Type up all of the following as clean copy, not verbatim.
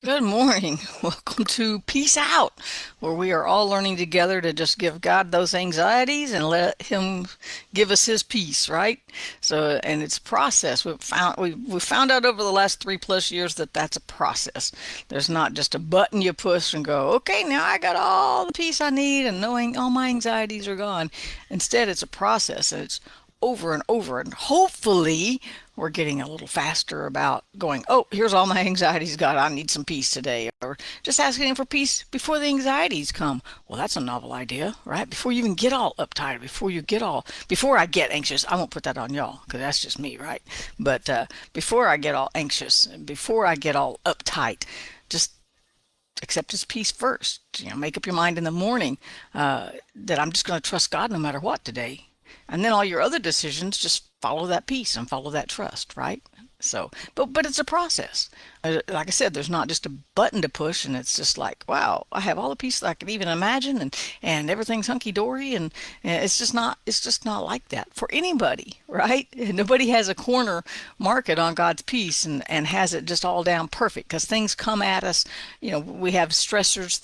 Good morning. Welcome to Peace Out, where we are all learning together to just give God those anxieties and let Him give us His peace, right? So, and it's a process. We found out over the last 3+ years that that's a process. There's not just a button you push and go, okay, now I got all the peace I need and knowing all my anxieties are gone. Instead, it's a process and it's over and over. And hopefully, we're getting a little faster about going, oh, here's all my anxieties, God, I need some peace today. Or just asking Him for peace before the anxieties come. Well, that's a novel idea, right? Before you even get all uptight, before I get anxious, I won't put that on y'all because that's just me, right? But before I get all anxious, before I get all uptight, just accept His peace first. Make up your mind in the morning that I'm just going to trust God no matter what today. And then all your other decisions, just follow that peace and follow that trust, right? So, but it's a process. Like I said, there's not just a button to push, and it's just like, wow, I have all the peace that I could even imagine, and everything's hunky dory, and it's just not like that for anybody, right? Nobody has a corner market on God's peace and has it just all down perfect because things come at us. We have stressors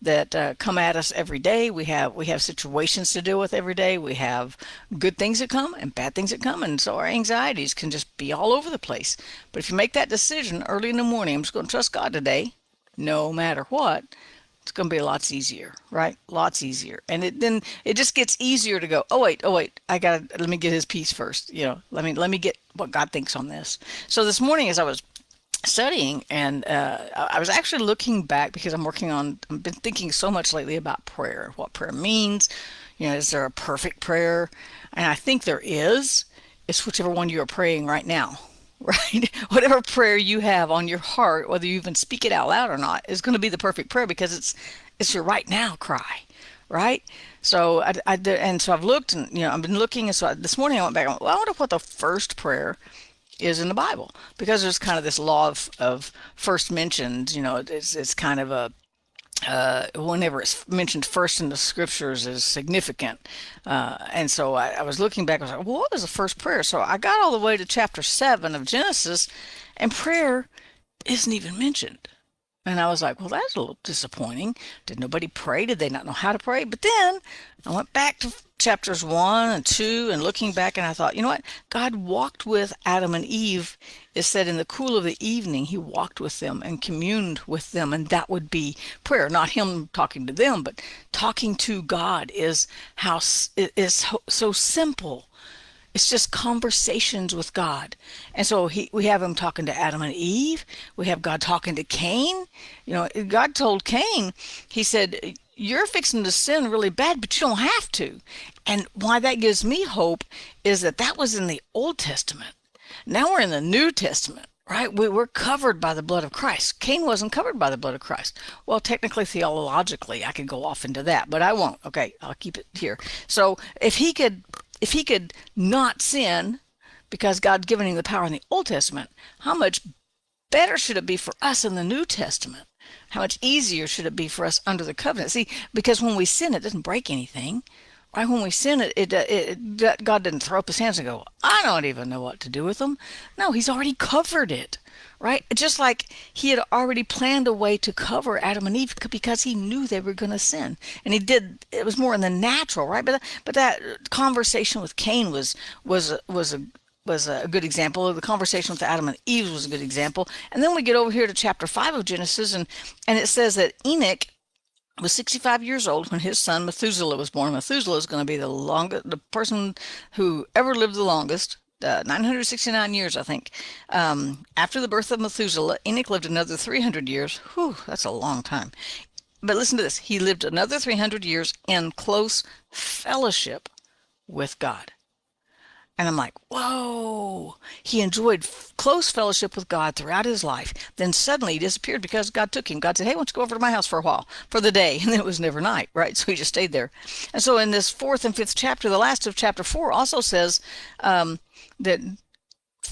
that come at us every day. We have situations to deal with every day. We have good things that come and bad things that come, and so our anxieties can just be all over the place. But if you make that decision early in the morning, I'm just going to trust God today, no matter what, it's going to be lots easier, right? Lots easier. And then it just gets easier to go, oh wait, let me get His peace first. Let me get what God thinks on this. So this morning, as I was studying, and I was actually looking back because I've been thinking so much lately about prayer, what prayer means. Is there a perfect prayer? And I think there is. It's whichever one you are praying right now, right? Whatever prayer you have on your heart, whether you even speak it out loud or not, is going to be the perfect prayer because it's your right now cry, right? So and so I've looked, and I've been looking, and so this morning I went back and went, well, I wonder what the first prayer is in the Bible, because there's kind of this law of first mentions. It's kind of a whenever it's mentioned first in the scriptures is significant. And so I was looking back, I was like, well, what was the first prayer? So I got all the way to chapter 7 of Genesis, and prayer isn't even mentioned. And I was like, well, that's a little disappointing. Did nobody pray? Did they not know how to pray? But then I went back to chapters 1 and 2 and looking back, and I thought, you know what? God walked with Adam and Eve. It said in the cool of the evening, He walked with them and communed with them. And that would be prayer, not Him talking to them, but talking to God it is so simple. It's just conversations with God. And so we have Him talking to Adam and Eve. We have God talking to Cain. God told Cain, He said, you're fixing to sin really bad, but you don't have to. And why that gives me hope is that was in the Old Testament. Now we're in the New Testament. Right? We're covered by the blood of Christ. Cain wasn't covered by the blood of Christ. Well, technically, theologically, I could go off into that, but I won't. Okay, I'll keep it here. So if he could not sin because God's given him the power in the Old Testament, how much better should it be for us in the New Testament? How much easier should it be for us under the covenant? See, because when we sin, it doesn't break anything. Right? When we sin, God didn't throw up His hands and go, I don't even know what to do with them. No, He's already covered it. Right? Just like He had already planned a way to cover Adam and Eve because He knew they were going to sin. And He did, it was more in the natural, right? But that conversation with Cain was a good example. The conversation with Adam and Eve was a good example. And then we get over here to chapter 5 of Genesis, and it says that Enoch was 65 years old when his son Methuselah was born. Methuselah is going to be the person who ever lived the longest. 969 years, I think. After the birth of Methuselah, Enoch lived another 300 years. Whew, that's a long time. But listen to this. He lived another 300 years in close fellowship with God. And I'm like, whoa, he enjoyed close fellowship with God throughout his life. Then suddenly he disappeared because God took him. God said, hey, why don't you go over to my house for a while, for the day? And then it was never night, right? So he just stayed there. And so in this fourth and fifth chapter, the last of chapter 4 also says that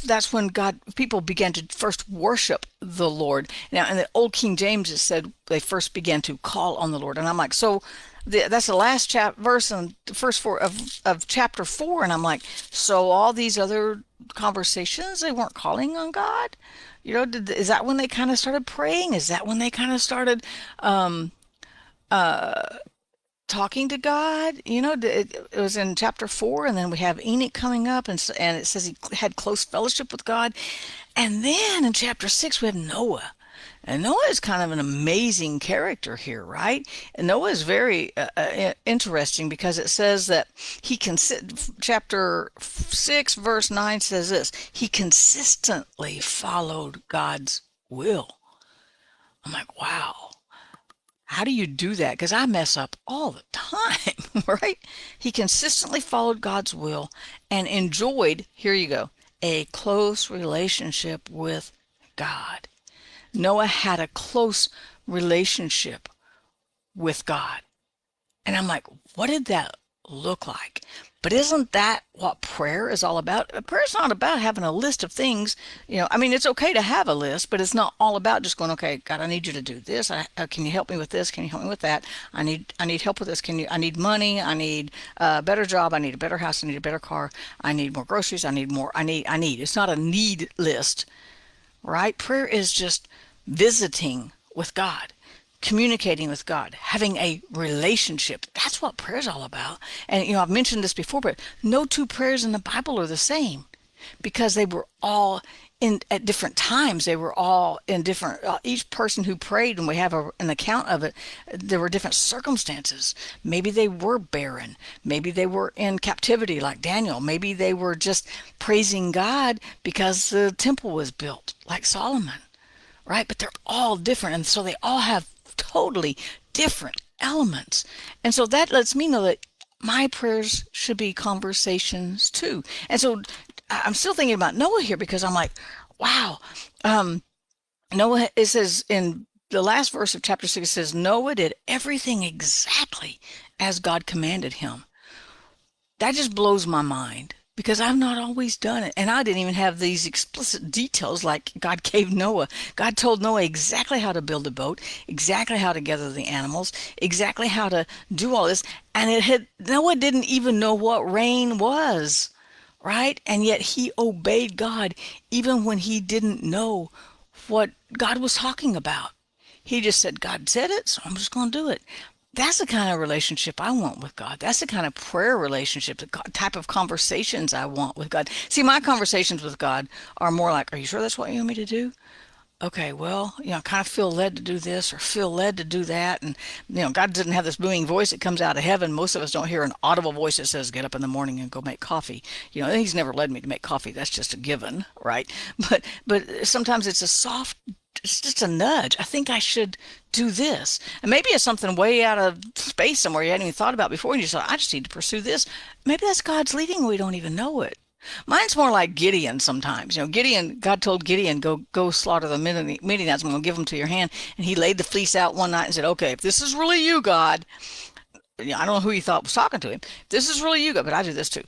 that's when people began to first worship the Lord. Now, in the old King James, it said they first began to call on the Lord. And I'm like, so That's the last verse in the first four of chapter 4, and I'm like, so all these other conversations, they weren't calling on God? You know, is that when they kind of started praying? Is that when they kind of started um, talking to God? You know, it was in chapter 4, and then we have Enoch coming up, and it says he had close fellowship with God. And then in chapter 6, we have Noah. And Noah is kind of an amazing character here, right? And Noah is very interesting because it says that chapter 6, verse 9 says this, he consistently followed God's will. I'm like, wow, how do you do that? Because I mess up all the time, right? He consistently followed God's will and enjoyed, here you go, a close relationship with God. Noah had a close relationship with God. And I'm like, what did that look like? But isn't that what prayer is all about? Prayer is not about having a list of things. You know, I mean, it's okay to have a list, but it's not all about just going, okay, God, I need you to do this. Can you help me with this? Can you help me with that? I need help with this. I need money. I need a better job. I need a better house. I need a better car. I need more groceries. I need. It's not a need list, right? Prayer is just visiting with God, communicating with God, having a relationship. That's what prayer is all about. And, you know, I've mentioned this before, but no two prayers in the Bible are the same because they were all in at different times. They were all in different, each person who prayed, and we have an account of it, there were different circumstances. Maybe they were barren. Maybe they were in captivity like Daniel. Maybe they were just praising God because the temple was built like Solomon, right? But they're all different. And so they all have totally different elements. And so that lets me know that my prayers should be conversations too. And so I'm still thinking about Noah here because I'm like, wow. Noah, it says in the last verse of chapter 6, it says, Noah did everything exactly as God commanded him. That just blows my mind because I've not always done it. And I didn't even have these explicit details like God gave Noah. God told Noah exactly how to build a boat, exactly how to gather the animals, exactly how to do all this. And Noah didn't even know what rain was, right? And yet he obeyed God even when he didn't know what God was talking about. He just said, God said it, so I'm just going to do it. That's the kind of relationship I want with God. That's the kind of prayer relationship, the type of conversations I want with God. See, my conversations with God are more like, are you sure that's what you want me to do? Okay, well, you know, I kind of feel led to do this or feel led to do that. And, you know, God doesn't have this booming voice that comes out of heaven. Most of us don't hear an audible voice that says, get up in the morning and go make coffee. You know, he's never led me to make coffee. That's just a given, right? But sometimes it's just a nudge. I think I should do this. And maybe it's something way out of space somewhere you hadn't even thought about before. And you just thought, I just need to pursue this. Maybe that's God's leading and we don't even know it. Mine's more like Gideon sometimes. You know, God told Gideon, go slaughter the Midianites. I'm going to give them to your hand. And he laid the fleece out one night and said, okay, if this is really you, God, I don't know who he thought was talking to him. If this is really you, God, but I do this too.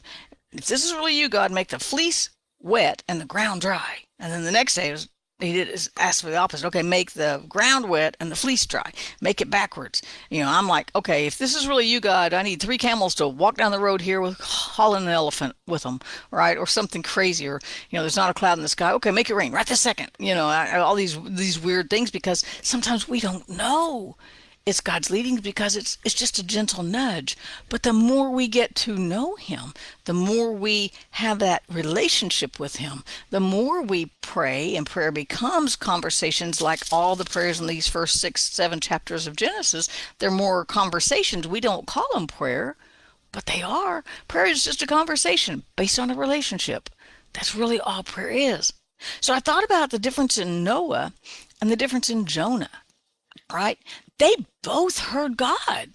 If this is really you, God, make the fleece wet and the ground dry. And then the next day he did ask for the opposite. Okay, make the ground wet and the fleece dry. Make it backwards. You know, I'm like, okay, if this is really you, God, I need 3 camels to walk down the road here with hauling an elephant with them, right? Or something crazy. Or, you know, there's not a cloud in the sky. Okay, make it rain right this second. You know, all these weird things because sometimes we don't know it's God's leading because it's just a gentle nudge. But the more we get to know him, the more we have that relationship with him, the more we pray, and prayer becomes conversations like all the prayers in these first 6, 7 chapters of Genesis. They're more conversations. We don't call them prayer, but they are. Prayer is just a conversation based on a relationship. That's really all prayer is. So I thought about the difference in Noah and the difference in Jonah, right? They both heard God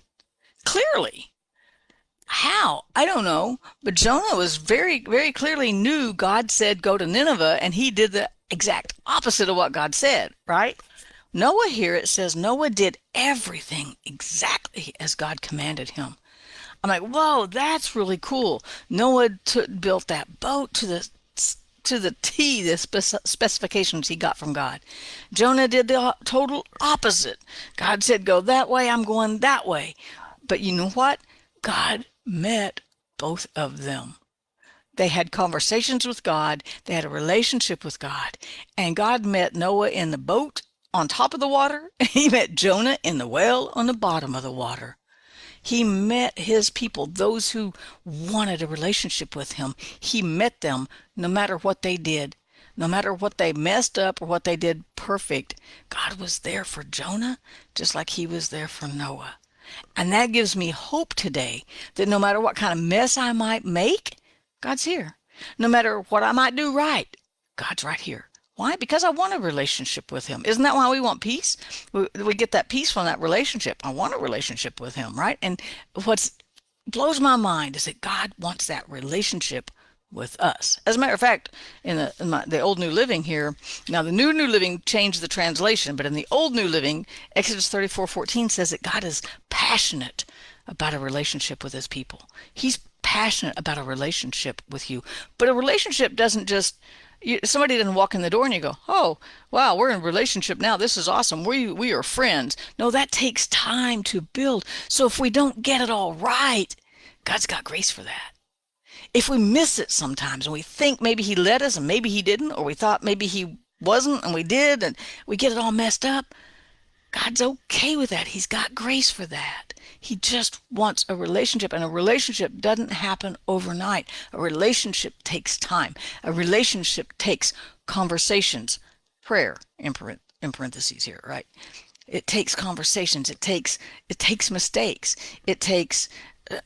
clearly. How? I don't know. But Jonah was very, very clearly knew God said go to Nineveh, and he did the exact opposite of what God said, right? Noah here, it says Noah did everything exactly as God commanded him. I'm like, whoa, that's really cool. Noah built that boat to the T, the specifications he got from God. Jonah did the total opposite. God said, go that way, I'm going that way. But you know what? God met both of them. They had conversations with God. They had a relationship with God. And God met Noah in the boat on top of the water. He met Jonah in the well on the bottom of the water. He met his people, those who wanted a relationship with him. He met them no matter what they did, no matter what they messed up or what they did perfect. God was there for Jonah just like he was there for Noah. And that gives me hope today that no matter what kind of mess I might make, God's here. No matter what I might do right, God's right here. Why? Because I want a relationship with him. Isn't that why we want peace? We get that peace from that relationship. I want a relationship with him, right? And what blows my mind is that God wants that relationship with us. As a matter of fact, in the Old New Living here, now the New Living changed the translation, but in the Old New Living, Exodus 34:14 says that God is passionate about a relationship with his people. He's passionate about a relationship with you. But a relationship doesn't just, somebody doesn't walk in the door and you go, oh, wow, we're in a relationship now. This is awesome. We are friends. No, that takes time to build. So if we don't get it all right, God's got grace for that. If we miss it sometimes and we think maybe he led us and maybe he didn't, or we thought maybe he wasn't and we did, and we get it all messed up, God's okay with that. He's got grace for that. He just wants a relationship, and a relationship doesn't happen overnight. A relationship takes time. A relationship takes conversations, prayer in parentheses here, right? It takes conversations. It takes mistakes. It takes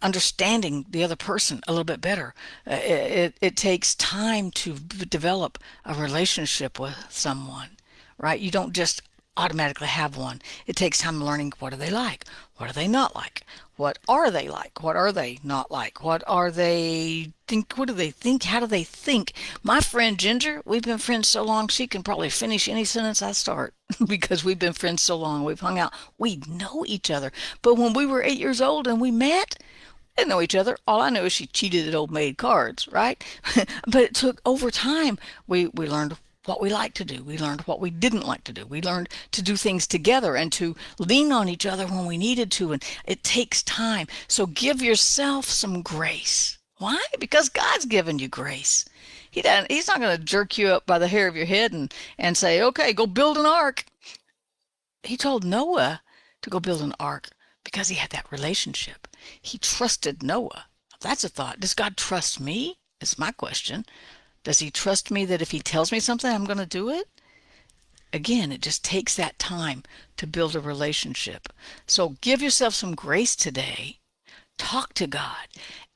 understanding the other person a little bit better. It takes time to develop a relationship with someone, right? You don't just automatically have one. It takes time learning, what do they like? What are they not like? What are they like? What are they not like? What are they think? What do they think? How do they think? My friend Ginger, we've been friends so long, she can probably finish any sentence I start because we've been friends so long. We've hung out. We know each other. But when we were 8 years old and we met, we didn't know each other. All I know is she cheated at old maid cards, right? But it took over time. We learned what we liked to do. We learned what we didn't like to do. We learned to do things together and to lean on each other when we needed to. And it takes time. So give yourself some grace. Why? Because God's given you grace. He's not going to jerk you up by the hair of your head and say, okay, go build an ark. He told Noah to go build an ark because he had that relationship. He trusted Noah. That's a thought. Does God trust me? Is my question. Does he trust me that if he tells me something, I'm going to do it? Again, it just takes that time to build a relationship. So give yourself some grace today. Talk to God.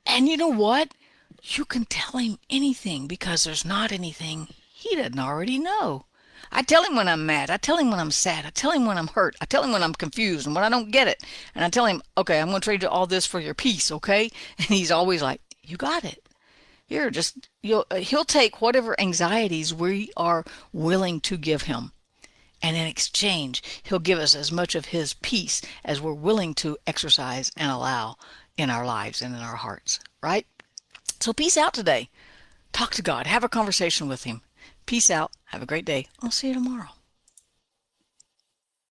And you know what? You can tell him anything because there's not anything he doesn't already know. I tell him when I'm mad. I tell him when I'm sad. I tell him when I'm hurt. I tell him when I'm confused and when I don't get it. And I tell him, okay, I'm going to trade you all this for your peace, okay? And he's always like, you got it. He'll take whatever anxieties we are willing to give him. And in exchange, he'll give us as much of his peace as we're willing to exercise and allow in our lives and in our hearts, right? So peace out today. Talk to God. Have a conversation with him. Peace out. Have a great day. I'll see you tomorrow.